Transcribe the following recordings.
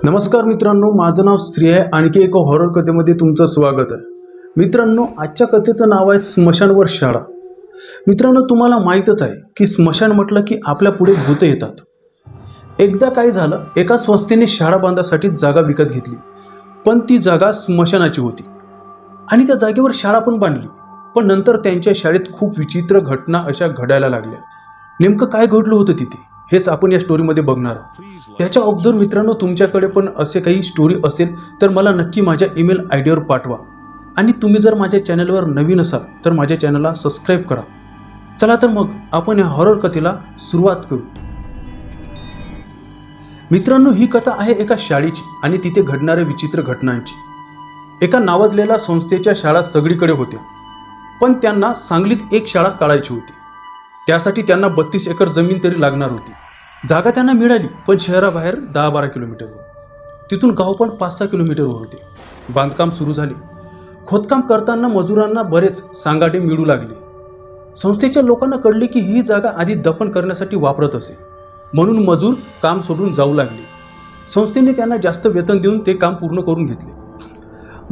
नमस्कार मित्रांनो, माझं नाव श्री आहे. आणखी एका हॉरर कथेमध्ये तुमचं स्वागत आहे. मित्रांनो, आजच्या कथेचं नाव आहे स्मशानवर शाळा. मित्रांनो, तुम्हाला माहीतच आहे की स्मशान म्हटलं की आपल्या पुढे भूत येतात. एकदा काय झालं, एका संस्थेने शाळा बांधण्यासाठी जागा विकत घेतली, पण ती जागा स्मशानाची होती आणि त्या जागेवर शाळा पण बांधली. पण नंतर त्यांच्या शाळेत खूप विचित्र घटना अशा घडायला लागल्या. नेमकं काय घडलं होतं तिथे हेच आपण या स्टोरीमध्ये बघणार आहोत. त्याच्या अगोदर मित्रांनो, तुमच्याकडे पण असे काही स्टोरी असेल तर मला नक्की माझ्या ईमेल आयडीवर पाठवा. आणि तुम्ही जर माझ्या चॅनलवर नवीन असाल तर माझ्या चॅनलला सबस्क्राईब करा. चला तर मग आपण या हॉरर कथेला सुरुवात करू. मित्रांनो, ही कथा आहे एका शाळेची आणि तिथे घडणाऱ्या विचित्र घटनांची. एका नावाजलेल्या संस्थेच्या शाळा सगळीकडे होत्या, पण त्यांना सांगलीत एक शाळा काढायची होती. त्यासाठी त्यांना 32 एकर जमीन तरी लागणार होती. जागा त्यांना मिळाली, पण शहराबाहेर 10-12 किलोमीटरवर. तिथून गाव पण 5-6 किलोमीटरवर होते. बांधकाम सुरू झाले. खोदकाम करताना मजुरांना बरेच सांगाडे मिळू लागले. संस्थेच्या लोकांना कळले की ही जागा आधी दफन करण्यासाठी वापरत असे, म्हणून मजूर काम सोडून जाऊ लागले. संस्थेने त्यांना जास्त वेतन देऊन ते काम पूर्ण करून घेतले.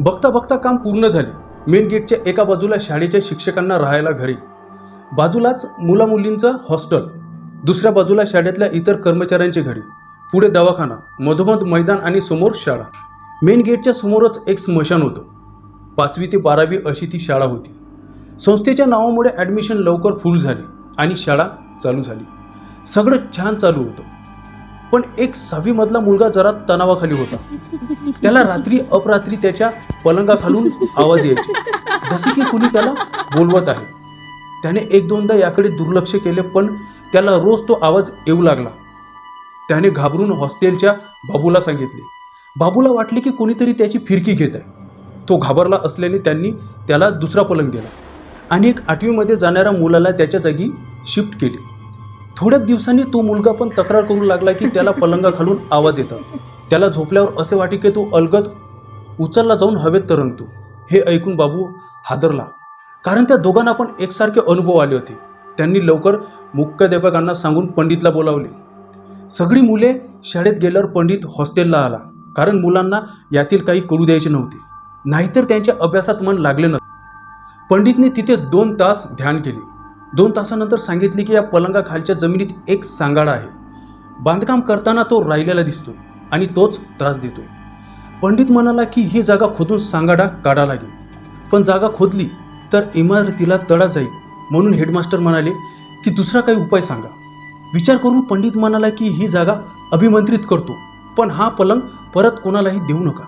बघता बघता काम पूर्ण झाले. मेन गेटच्या एका बाजूला शाळेच्या शिक्षकांना राहायला घरी, बाजूलाच मुलामुलींचं हॉस्टेल, दुसऱ्या बाजूला शाळेतल्या इतर कर्मचाऱ्यांचे घरी, पुढे दवाखाना, मधोमध मैदान आणि समोर शाळा. मेन गेटच्या समोरच एक स्मशान होतं. 5वी ते 12वी अशी ती शाळा होती. संस्थेच्या नावामुळे ॲडमिशन लवकर फुल झाले आणि शाळा चालू झाली. सगळं छान चालू होतं. पण एक 6वी मधला मुलगा जरा तणावाखाली होता. त्याला रात्री अपरात्री त्याच्या पलंगाखालून आवाज यायचे, जसे की कुणी त्याला बोलवत आहे. त्याने 1-2दा याकडे दुर्लक्ष केले, पण त्याला रोज तो आवाज येऊ लागला. त्याने घाबरून हॉस्टेलच्या बाबूला सांगितले. बाबूला वाटले की कोणीतरी त्याची फिरकी घेत आहे. तो घाबरला असल्याने त्यांनी त्याला दुसरा पलंग दिला आणि एक 8वीमध्ये जाणाऱ्या मुलाला त्याच्या जागी शिफ्ट केले. थोड्याच दिवसांनी तो मुलगा पण तक्रार करू लागला की त्याला पलंगाखालून आवाज येतात. त्याला झोपल्यावर असे वाटे की तो अलगद उचलला जाऊन हवेत तरंगतो. हे ऐकून बाबू हादरला, कारण त्या दोघांना पण एकसारखे अनुभव आले होते. त्यांनी लवकर मुख्याध्यापकांना सांगून पंडितला बोलावले. सगळी मुले शाळेत गेल्यावर पंडित हॉस्टेलला आला, कारण मुलांना यातील काही कळू द्यायचे नव्हते, नाहीतर त्यांच्या अभ्यासात मन लागले नव्हते. पंडितने तिथेच 2 तास ध्यान केले. 2 तासानंतर सांगितले की या पलंगाखालच्या जमिनीत एक सांगाडा आहे. बांधकाम करताना तो राहिलेला दिसतोय आणि तोच त्रास देतोय. पंडित म्हणाला की ही जागा खोदून सांगाडा काढा लागेल, पण जागा खोदली तर इमारतीला तडा जाईल, म्हणून हेडमास्टर म्हणाले की दुसरा काही उपाय सांगा. विचार करून पंडित म्हणाला की ही जागा अभिमंत्रित करतो, पण हा पलंग परत कोणालाही देऊ नका.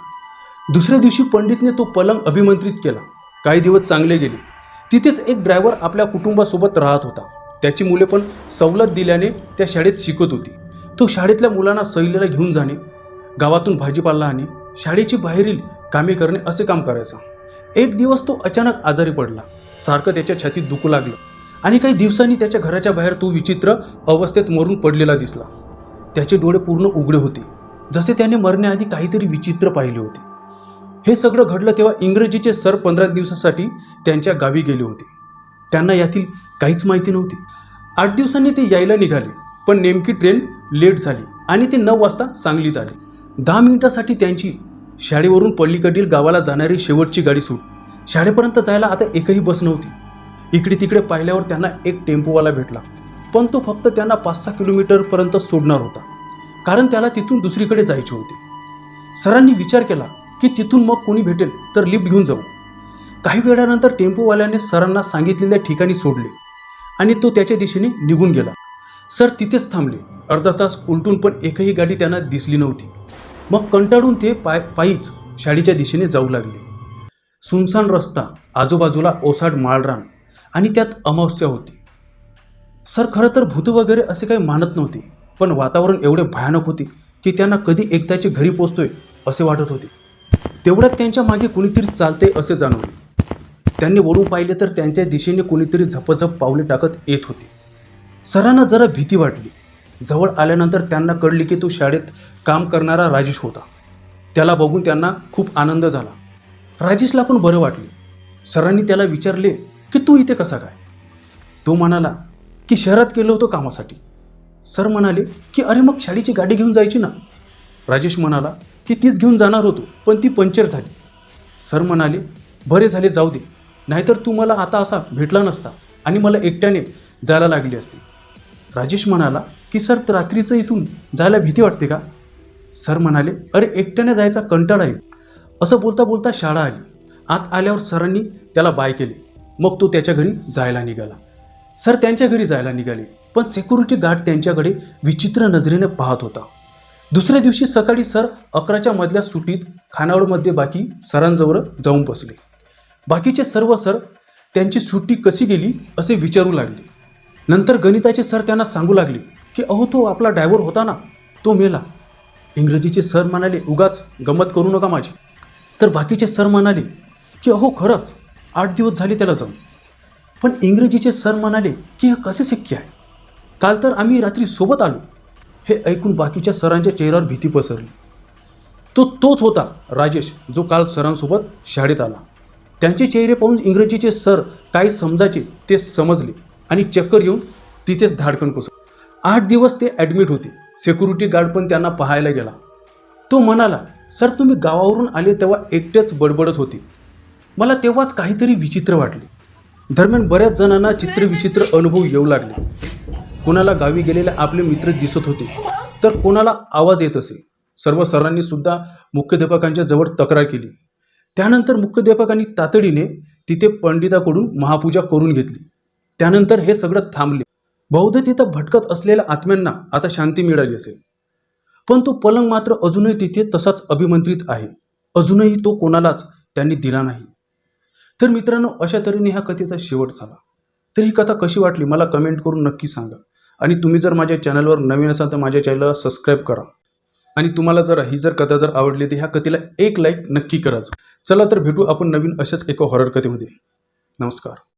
दुसऱ्या दिवशी पंडितने तो पलंग अभिमंत्रित केला. काही दिवस चांगले गेले. तिथेच एक ड्रायव्हर आपल्या कुटुंबासोबत राहत होता. त्याची मुले पण सवलत दिल्याने त्या शाळेत शिकत होती. तो शाळेतल्या मुलांना सहलीला घेऊन जाणे, गावातून भाजीपाला आणणे, शाळेची बाहेरील कामे करणे असे काम करायचा. एक दिवस तो अचानक आजारी पडला. सारखं त्याच्या छातीत दुखू लागलं आणि काही दिवसांनी त्याच्या घराच्या बाहेर तो विचित्र अवस्थेत मरून पडलेला दिसला. त्याचे डोळे पूर्ण उघडे होते, जसे त्याने मरण्याआधी काहीतरी विचित्र पाहिले होते. हे सगळं घडलं तेव्हा इंग्रजीचे सर 15 दिवसासाठी त्यांच्या गावी गेले होते. त्यांना यातील काहीच माहिती नव्हती. 8 दिवसांनी ते यायला निघाले, पण नेमकी ट्रेन लेट झाली आणि ते 9 वाजता सांगलीत आले. 10 मिनिटासाठी त्यांची शाळेवरून पल्लीकडील गावाला जाणारी शेवटची गाडी सुटली. शाळेपर्यंत जायला आता एकही बस नव्हती. इकडे तिकडे पाहिल्यावर त्यांना एक टेम्पोवाला भेटला, पण तो फक्त त्यांना 5-6 किलोमीटरपर्यंत सोडणार होता, कारण त्याला तिथून दुसरीकडे जायचे होते. सरांनी विचार केला की तिथून मग कोणी भेटेल तर लिफ्ट घेऊन जाऊ. काही वेळानंतर टेम्पोवाल्याने सरांना सांगितलेल्या ठिकाणी सोडले आणि तो त्याच्या दिशेने निघून गेला. सर तिथेच थांबले. अर्धा तास उलटून पण एकही गाडी त्यांना दिसली नव्हती. मग कंटाळून ते पायीच शाळेच्या दिशेने जाऊ लागले. सुनसान रस्ता, आजूबाजूला ओसाड माळरान आणि त्यात अमावस्या होती. सर खरं तर भूत वगैरे असे काही मानत नव्हते, पण वातावरण एवढे भयानक होते की त्यांना कधी एकदाचे घरी पोचतोय असे वाटत होते. तेवढ्यात त्यांच्या मागे कुणीतरी चालते असे जाणवले. त्यांनी वरून पाहिले तर त्यांच्या दिशेने कुणीतरी झपझप पावले टाकत येत होते. सरांना जरा भीती वाटली. जवळ आल्यानंतर त्यांना कळले की तो शाळेत काम करणारा राजेश होता. त्याला बघून त्यांना खूप आनंद झाला. राजेशला पण बरं वाटले. सरांनी त्याला विचारले की तू इथे कसा काय? तो म्हणाला की शहरात गेलो होतो कामासाठी. सर म्हणाले की अरे मग शाळेची गाडी घेऊन जायची ना. राजेश म्हणाला की तीच घेऊन जाणार होतो, पण ती पंक्चर झाली. सर म्हणाले, बरे झाले, जाऊ दे, नाहीतर तू मला आता असा भेटला नसता आणि मला एकट्याने जायला लागली असती. राजेश म्हणाला की सर, रात्रीचं इथून जायला भीती वाटते का? सर म्हणाले, अरे एकट्याने जायचा कंटाळा आहे. असं बोलता बोलता शाळा आली. आत आल्यावर सरांनी त्याला बाय केले. मग तो त्याच्या घरी जायला निघाला. सर त्यांच्या घरी जायला निघाले, पण सिक्युरिटी गार्ड त्यांच्याकडे विचित्र नजरेने पाहत होता. दुसऱ्या दिवशी सकाळी सर 11च्या मधल्या सुटीत खानावळमध्ये बाकी सरांजवळ जाऊन बसले. बाकीचे सर्व सर त्यांची सुट्टी कशी गेली असे विचारू लागले. नंतर गणिताचे सर त्यांना सांगू लागले की अहो, तो आपला ड्रायव्हर होता ना, तो मेला. इंग्रजीचे सर म्हणाले, उगाच गंमत करू नका माझी. तर बाकीचे सर म्हणाले की अहो खरंच 8 दिवस झाले त्याला जाऊन. पण इंग्रजीचे सर म्हणाले की हे कसे शक्य आहे, काल तर आम्ही रात्री सोबत आलो. हे ऐकून बाकीच्या सरांच्या चेहऱ्यावर भीती पसरली. तोच होता राजेश, जो काल सरांसोबत शाळेत आला. त्यांचे चेहरे पाहून इंग्रजीचे सर काय समजायचे ते समजले आणि चक्कर येऊन तिथेच धाडकन कोसळले. 8 दिवस ते ॲडमिट होते. सिक्युरिटी गार्ड पण त्यांना पाहायला गेला. तो म्हणाला, सर तुम्ही गावावरून आले तेव्हा एकटेच बडबडत होते. मला तेव्हाच काहीतरी विचित्र वाटले. दरम्यान बऱ्याच जणांना चित्रविचित्र अनुभव येऊ लागले. कोणाला गावी गेलेले आपले मित्र दिसत होते, तर कोणाला आवाज येत असे. सर्व सरांनी सुद्धा मुख्याध्यापकांच्या जवळ तक्रार केली. त्यानंतर मुख्याध्यापकांनी तातडीने तिथे पंडिताकडून महापूजा करून घेतली. त्यानंतर हे सगळं थांबले. बहुधा तिथं भटकत असलेल्या आत्म्यांना आता शांती मिळाली असेल. पण तो पलंग मात्र अजूनही तिथे तसाच अभिमंत्रित आहे. अजूनही तो कोणालाच त्यांनी दिला नाही. तर मित्रांनो, अशा तऱ्हेने ह्या कथेचा शेवट झाला. तर ही कथा कशी वाटली मला कमेंट करून नक्की सांगा. आणि तुम्ही जर माझ्या चॅनलवर नवीन असाल तर माझ्या चॅनलला सबस्क्राईब करा. आणि तुम्हाला ही कथा जर आवडली तर ह्या कथेला एक लाईक नक्की करायचं. चला तर भेटू आपण नवीन अशाच एका हॉरर कथेमध्ये. नमस्कार.